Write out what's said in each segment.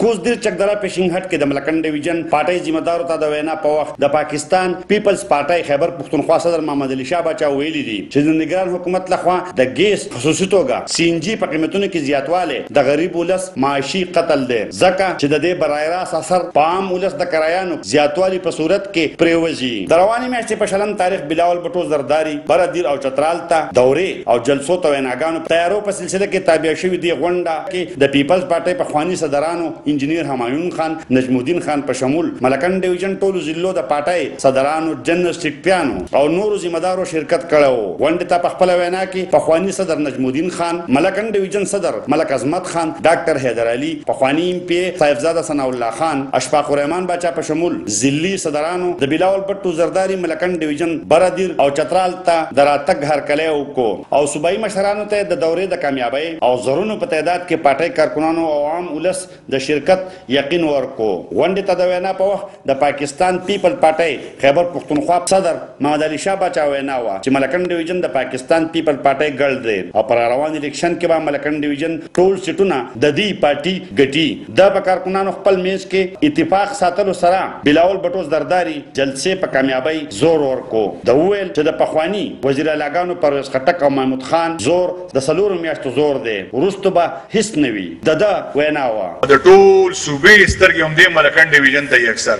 کوزدیر چکدره پیشنګ کې د ملکنډ ډیویژن پارټي ذمہ دارو ته د وینا په وخت د پاکستان پیپلز پارټي خیبر پښتونخوا صدر محمد علي شاه باچا ویلي دي چې د نگران حکومت لخوا د ګیس خصوصي توګه سی ان جی په قیمتونو کې زیاتواله د غریب ولس معاشي قتل دی ځکه چې د دې برای راست اثر په عام ولس د کرایانو زیاتوالی په صورت کې پریوزي. د رواني میاشتې په شلم تاریخ بلاول بټو زرداری بردیر او چترال ته دورې او جلسو ته ویناګانو تیارو په سلسله کې تابع شوی دی غونډه کې د پیپلز پارټي په خواني صدرانو انجنیر همایون خان نجم الدین خان په شمول ملکنډ ډیویژن ټولو ضلعو د پارټي صدرانو جنرال سیکریټریانو او نورو ذمہ دارو شرکت کړو. غونډه ته په خپل وینا کې په خواني صدر نجم الدین خان ملکنډ ډیویژن صدر ملک عظمت خان ډاکټر حیدر علي په خواني ایم پی صاحبزاده ثنا الله خان اشفاق الرحمن باچا په شمول ضلعي صدرانو د بلاول بټو زرداری ملکنډ ډیویژن بردیر او چترال ته دراتګ هرکلی وکړو او صوبایي مشرانو ته د دورې د کامیابی او زرونو په تعداد کې پارټي کارکونانو او عام ولس د شرکت یقین ورکړو. غونډې ته د وینا په وخت د پاکستان پیپل پارټي خیبر پښتونخوا صدر محمد علي شاه باچا وینا وه چې ملکنډ ډیویژن د پاکستان پیپل پارټي ګړد دی او پر روان الیکشن کې به ملکنډ ډیویژن ټول سیټونه د دې پارټي ګټي. د کارکونانو خپل میز کې اتفاق ساتلو سره بلاول بټو زرداری جلسې په کامیابی زور ورکړو. د ویل چې د پخوانی وزیر اعلیګانو پرویز خټک او محمود خان زور د څلورو میاشتو زور دی وروسته به هیڅ نه وي. د وینا وه د ټول صوبې سترګې هم دې ملکنډ ډیویژن ته یې اکثر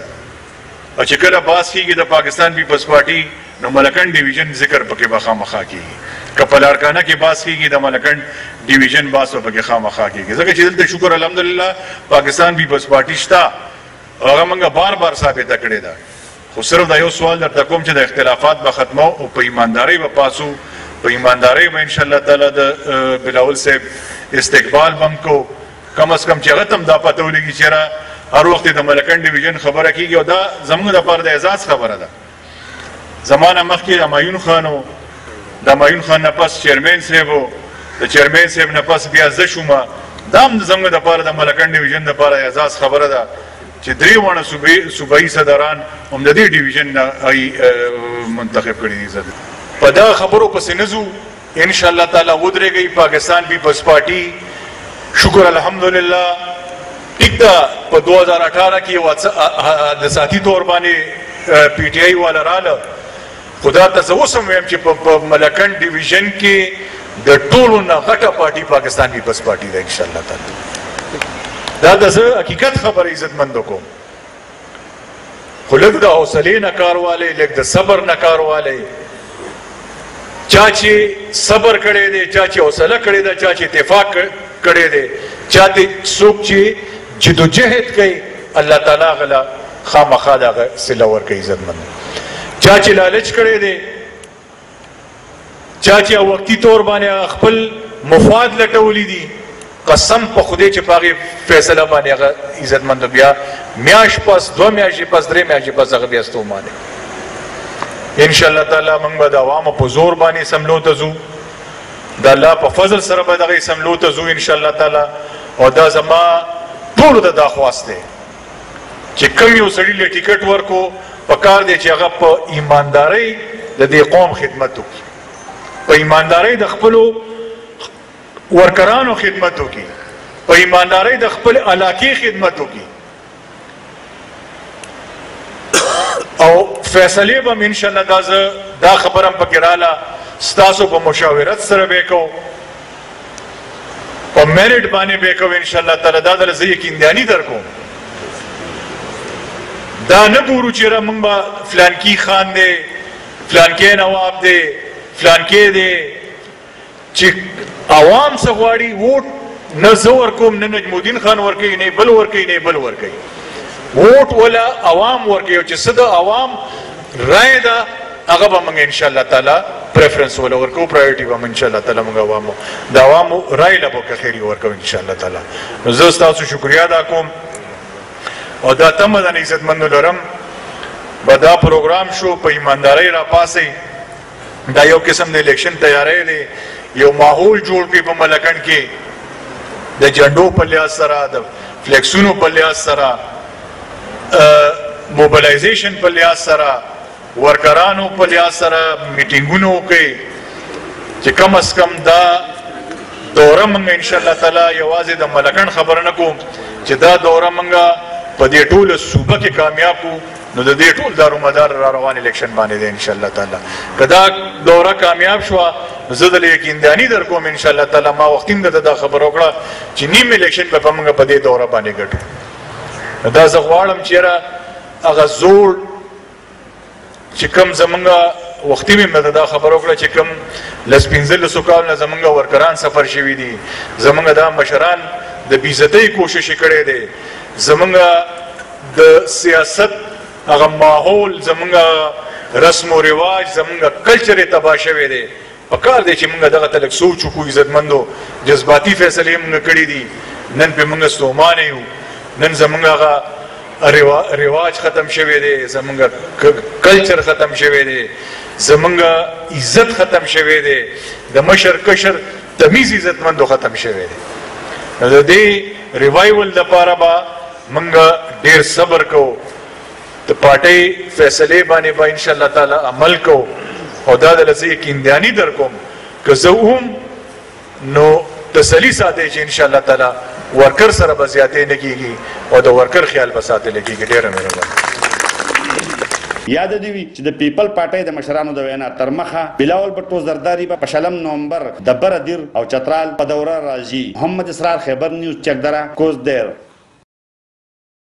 او چې کله باس کېږي د پاکستان پیپلز پارټي نو ملکنډ ډیویژن ذکر پکې به خامخا کېږي که په لاړکانه کې باس کېږي د ملکنډ ډیویژن باس به پکې خامخا کېږي ځکه چې دلته شکر الحمدلله پاکستان پیپلز پارټي شته هغه موږ بار بار ثابته کړې ده خو صرف دا یو سوال درته کوم چې د اختلافات به ختمو او په ایماندارۍ به پاسو په ایماندارۍ به انشاءالله تعالی د بلاول صاحب استقبال به هم کو کم از کم چې هغه ته هم دا پته ولګي چې هر وخت د ملکنډ ډیویژن خبره کېږي او دا زموږ دپاره د اعزاز خبره ده. زمانه مخکې همایون خان و د همایون خان نه پس چیرمین صاحب و د چیرمین صاحب نه پس بیا زه شومه دا هم زموږ دپاره د ملکنډ ډیویژن دپاره اعزاز خبره ده چې درې واړه صوبایي صدران هم د دې ډیویژن نه منتخب کړي دي. زه په دغه خبرو پسې نه ځو انشاءالله تعالی ودرېږئ پاکستان پیپلز پارټي شکر الحمدلله ټیک ده په 2018 کې د ساتي طور باندې پی ټی آی والا راله خدا ته زه اوس هم وایم چې په ملکنډ ډیویژن کې د ټولو نه غټه پارټي پاکستان پیپلز پارټي ده انشاءالله تعالی. دا د زه حقیقت خبره عزتمندو کوم خو لږ د حوصلې نه کار والی لږ د صبر نه کار والی چا چې صبر کړی دی چا چې حوصله کړې ده چا چې اتفاق کړی دی چا ته څوک چې جدوجهد کوي الله تعالی هغه خامخا د هغه صله ورکوي عزتمندو. چا چې لالچ کړی دی چا چې وقتي طور باندې خپل مفاد لټولی دي قسم په خدای چې په هغې فیصله باندې هغه عزتمندو بیا میاشت پس 2 میاشتې پس 3 میاشتې پس هغه بیا ستومانه انشاءالله تعالی موږ به د عوامو په زور باندې سملو ته ځو د الله په فضل سره به دغې سملو ته ځو انشاءالله تعالی. او دا زما ټولو ته دا خواست دی چې کوم یو سړي له ټیکټ ورکو پکار دی چې هغه په ایماندارۍ د دې قوم خدمت وکړي په ایماندارۍ د خپلو ورکرانو خدمت وکړي په ایماندارۍ د خپل علاقې خدمت وکړي او فیصلې به هم انشاءالله دا خبره هم پکې راله ستاسو په مشاورت سره به یې کوو په میرټ باندې به یې کوو انشاءالله تعالی. دا دله زه یقینداني در کوم دا نه ګورو چې یاره موږ به فلانکي خان دی فلانکی نواب دی فلانکی دی چې عوام څه غواړي ووټ نه زه ورکوم نه نجم الدین خان ورکوي نه بل ورکوي نه بل ورکوي ووټ ولا عوام ورکوي او چې څه د عوام رای ده هغه به موږ انشاءالله تعالی پریفرنس ولا ورکو پرایورټي به موږ انشاءالله تعالی موږ عوامو د عوامو رای له به خیري ورکو انشاءالله تعالی. نو زه ستاسو شکریا ادا کوم او دا تمه ده عزتمندو لرم به دا پروګرام شو په ایماندارۍ را پاسئ دا یو قسم د الیکشن تیاری دی یو ماحول جوړ کړي په ملکنډ کې د جنډو په لحاظ سره د فلیکسونو په لحاظ سره موبلایزیشن په لحاظ سره ورکرانو په لحاظ سره میټینګونه وکړي چې کم از کم دا دوره موږ انشاءالله تعالی یوازې د ملکنډ خبره نه کوم چې دا دوره منګه په دې ټوله صوبه کې کامیاب کو نو د دې ټول دارومدار را روان الیکشن باندې دی ان شاء الله تعالی کدا دوره کامیاب شو زه د یقین دانی در کوم ان شاء الله تعالی ما وختیم د خبر وکړه چې نیم الیکشن په موږ په دې دوره باندې ګټو دا زه غواړم چې را هغه زوړ چې کوم زمونږ وختي مې دا خبر وکړه چې کوم لس 15 کال نه زمونږ ورکران سفر شوي دي زمونږ دا مشران د بیزتۍ کوشش کړی دی زمونږ د سیاست هغه ماحول زمونږ رسم و رواج زمونږ کلچر تباه شوی دی پکار دی چې موږ دغه تلک سوچ وکړو عزتمندو جذباتي فیصلې موږ کړي دي نن په موږ ستومانه یو نن زمونږ هغه رواج ختم شوی دی زمونږ کلچر ختم شوی دی زمونږ عزت ختم شوی دی د مشر کشر تمیز عزتمندو ختم شوی دی د دې ریوایول لپاره به موږ ډیر صبر کوو د پارټۍ فیصلې باندې به ان شاء الله تعالی عمل کوو او دا د لسی یقیندانی در کوم که زه هم نو تسلی ساتي چې ان شاء الله تعالی ورکر سره به زیاتې نه کیږي او د ورکر خیال به ساتل کیږي ډیره مهرباني یاد دی وی چې د پیپل پارټۍ د مشرانو د وینا تر مخه بلاول بټو زرداری په شلم نومبر د بردیر او چترال په دوره راځي محمد اسرار خیبر نیوز چکدره کوز دیر